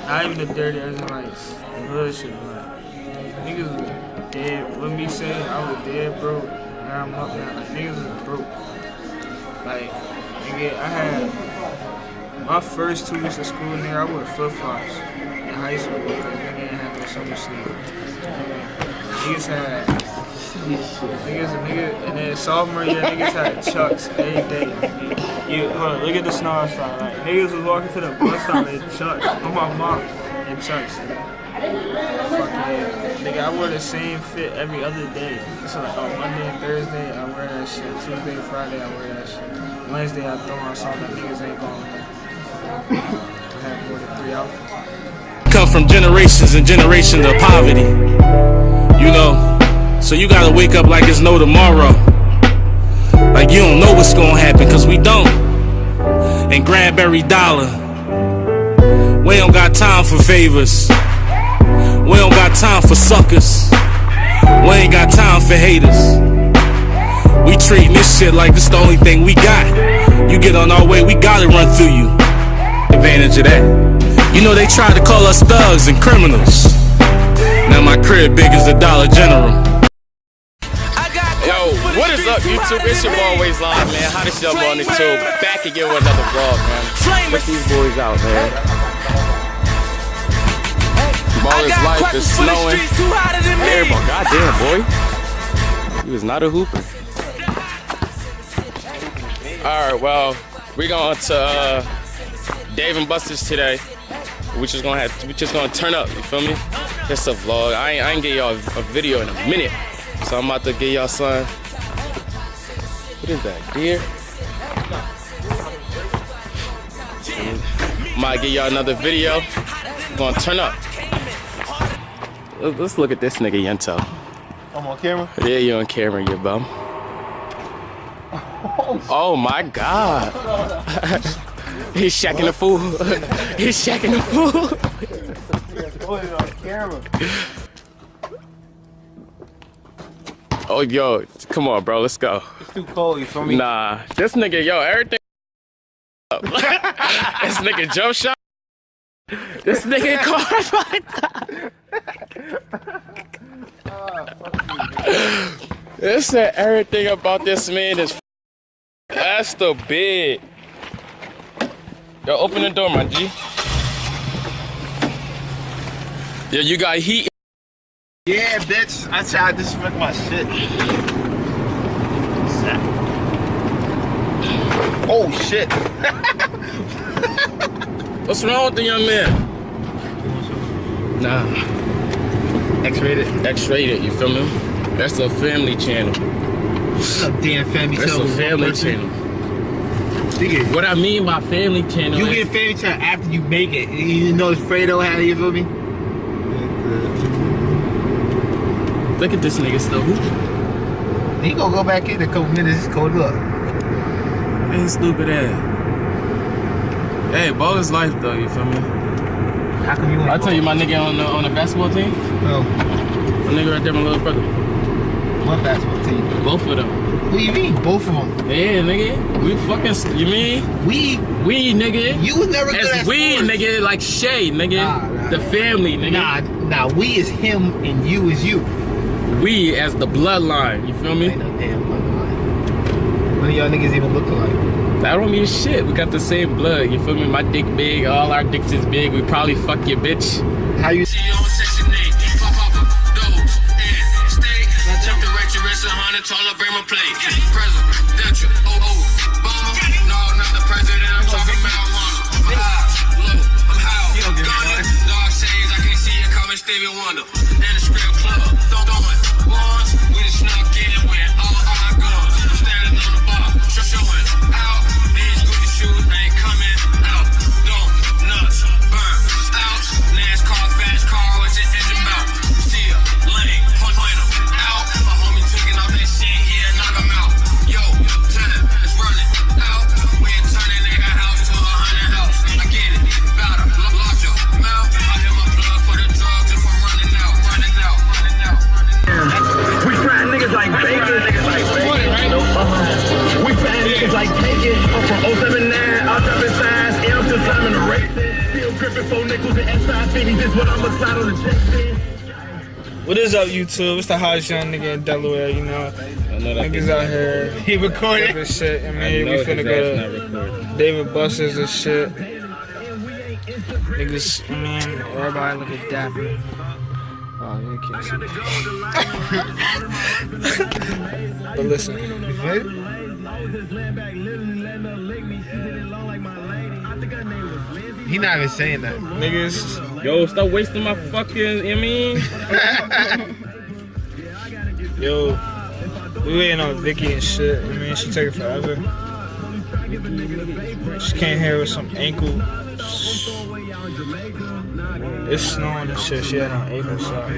not even the dirty, as in like the hood shit, but niggas was dead. Let me say I was dead broke, now I'm up now. Like niggas was broke. Like, nigga, I had my first 2 weeks of school, nigga, I wore flip-flops in high school because nigga didn't have no summer sleep. Niggas had, and then sophomore year, niggas had Chucks every day. Hold on, look at the snow outside. Like, niggas was walking to the bus stop in Chucks. On my mom in Chucks. Fuck yeah. Nigga, I wore the same fit every other day. So like, Monday and Thursday, I wear that shit. Tuesday and Friday, I wear that shit. Wednesday, I throw on something that niggas ain't gonna have more than 3 outfits. Come from generations and generations of poverty, you know, so you gotta wake up like it's no tomorrow. Like you don't know what's gonna happen, cause we don't. And Granberry Dollar, we don't got time for favors. We don't got time for suckers. We ain't got time for haters. We treating this shit like this the only thing we got. You get on our way, we gotta run through you. Advantage of that. You know they tried to call us thugs and criminals. Now my crib big as the Dollar General. Yo, what is up, YouTube? It's your boy Waysline, man. How this your boy on the tube? Back again with another vlog, man. Check these boys out, man. Ballers life is snowing. Everybody, goddamn boy, he was not a hooper. All right, well, we going to Dave & Buster's today. We just gonna turn up. You feel me? It's a vlog. I ain't get y'all a video in a minute, so I'm about to get y'all some. What is that, deer? Might get y'all another video. We're gonna turn up. Let's look at this nigga Yento. I'm on camera? Yeah, you on camera, you bum. Oh my God. He's shacking the fool. He's shacking the fool. Put it on camera. Oh, yo, come on, bro, let's go. It's too cold, you feel me? Nah, this nigga, yo, everything up. This nigga jump shot. This nigga car. They said everything about this man is that's the bed. Yo, open the door, my G. Yo, you got heat? Yeah, bitch. I tried to disrespect my shit. Oh, shit. What's wrong with the young man? Nah. X-rated? X-rated, you feel me? That's a family channel. What's up, damn family channel? That's a family channel. What I mean by family channel you get family channel after you make it. You know Fredo had it, you feel me? Look at this nigga still hooping. He gonna go back in a couple minutes, it's cold up. Man, stupid ass. Hey, ball is life though, you feel me? How come you I tell you my nigga on the basketball team? No. My nigga right there, my little brother. What basketball team? Both of them. What do you mean, both of them? Yeah, nigga. We fucking, you mean? We, nigga. You was never good at As we, sports. nigga, like Shay, nigga. Nah. The family, nigga. Nah, we is him and you is you. We as the bloodline, you feel me? Ain't no damn bloodline. None of y'all niggas even look alike. That don't mean shit. We got the same blood, you feel me? My dick big, all our dicks is big. We probably fuck your bitch. How you See you on Section 8, pop up those and steak. Jump the right to rest 100, taller, bring my plate. Presidential, Obama. No, not the president, I'm talking marijuana. I'm high, low, I'm high. Gunning, dog shades, I can't see it coming, Stevie Wonder. In the strip club, throwing ones. We just snuck in with all our guns. I'm standing on the bar, showing out. These Gucci shoes ain't coming out. Don't nuts, burn, out. NASCAR, fast car, what's your engine mouth? See ya, lane, point them out. My homie taking off that shit, yeah, knock him out. Yo, tenant, it's running out. We ain't turning nigga house to 100 house. I get it, better, larger, mouth. I hit my plug for the drugs if I'm running out. What is up, YouTube? It's the hottest young nigga in Delaware, you know. Niggas out here. He recorded this shit. I mean, we finna go to David Buster's and shit. Niggas, I mean, everybody looking dapper. Oh, you can't see. But listen. He not even saying that. Niggas. Yo, stop wasting my fucking, I mean. Yo, we waiting on Vicky and shit. I mean, she taking forever. She came here with some ankle. It's snowing and shit. She had on ankle socks.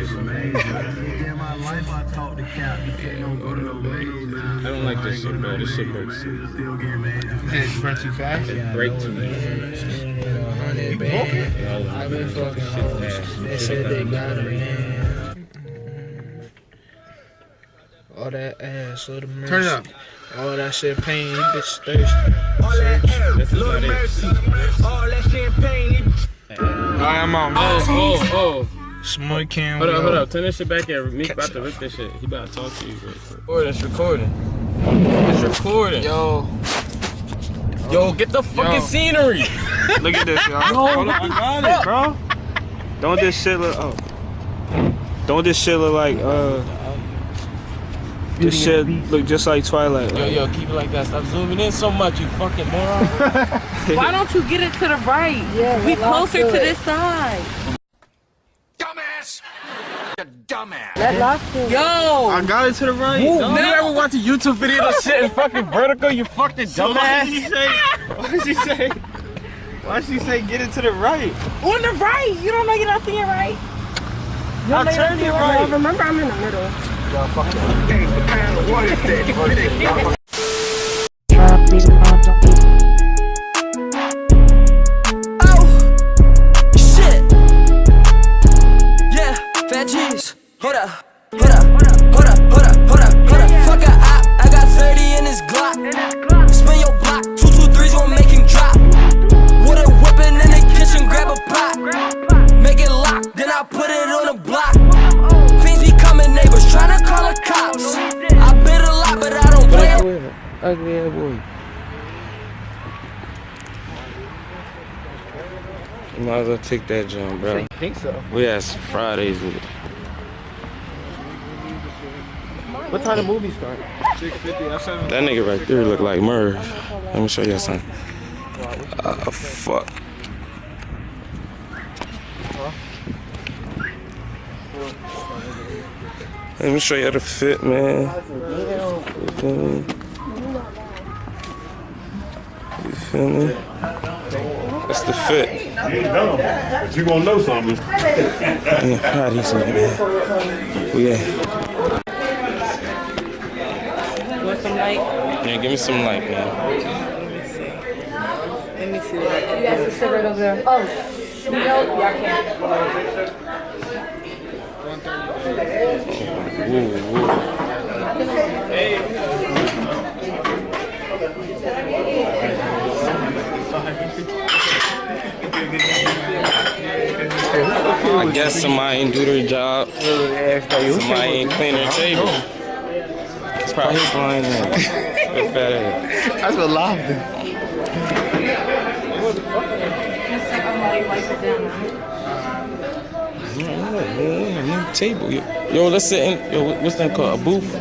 I don't like this shit, bro. This shit breaks. It's run too fast. It breaks too much. I've been fucking hoes. They said they got it, man. All that ass, all the mercy. Turn it up. All that shit pain, you bitch thirsty. This is what it is. Alright, I'm on. Oh. Smoke cam. Hold up. Turn this shit back here. Meek about to rip this shit. He about to talk to you. It's recording. It's recording. Yo, get the fucking scenery. look at this, y'all. Hold on, I got it, bro. Don't this shit look like, this shit look just like Twilight. Yo, keep it like that. Stop zooming in so much, you fucking moron. Why don't you get it to the right? Yeah, be closer to this side. Dumbass! You dumbass! Let lock it. Yo! I got it to the right. You ever watch a YouTube video of shit in fucking vertical, you fucking dumbass? Why she say get it to the right? On the right! You don't make it out there right? I turned it right. Remember, I'm in the middle. Hold up. Fuck a op, I got 30 in this Glock. Spin your block, 223's gon' make him drop. With a whippin' in the kitchen, grab a pot. Make it lock, then I put it on the block. Fiends be coming, neighbors tryna call the cops. I bid a lot, but I don't play. Ugly ass boy. You might as well take that jump, bro. I think so. We had some Fridays with it. What time the movie start? 6:50. That nigga right there look like Merv. Let me show you something. Fuck. Let me show you the fit, man. You feel me? That's the fit. You ain't done them, but you gonna know something. Yeah, proud of these niggas, man. Yeah. Want some light? Yeah, give me some light, man. Let me see. You guys can sit right over there. Oh, no, y'all can't. Woo. I guess somebody ain't do their job. Somebody ain't clean their table. It's probably his line there. Good fat ass. That's what laughing. New table. Yo, let's sit in. Yo, what's that called? A booth?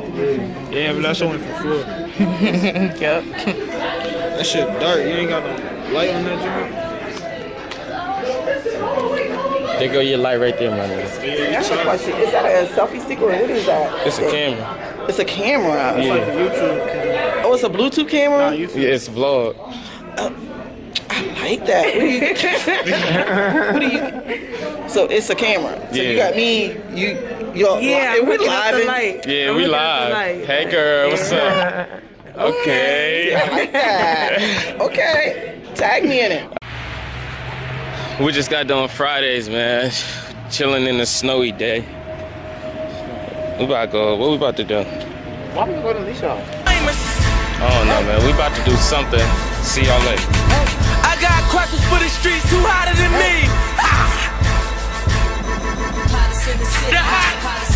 Yeah, but that's only for food. Yep. That shit dark. You ain't got no light on that joint. There go your light right there, my nigga. That's a question. Is that a selfie stick or what is that? It's a camera. It's a camera. It's Yeah. like a YouTube camera. Oh, it's a Bluetooth camera? YouTube. Yeah, it's vlog. I like that. What do you? So it's a camera. So you Yeah. got me. Yo. Yeah, and we're looking at the live. light. Yeah, I'm we looking at the live. light. Hey girl, what's up? Okay. Okay. Tag me in it. We just got done Fridays, man. Chilling in a snowy day. We about to go. What we about to do? Why we go to this show? Oh no, man. We about to do something. See y'all later. I got questions for the streets too hotter than me. in the city. The hot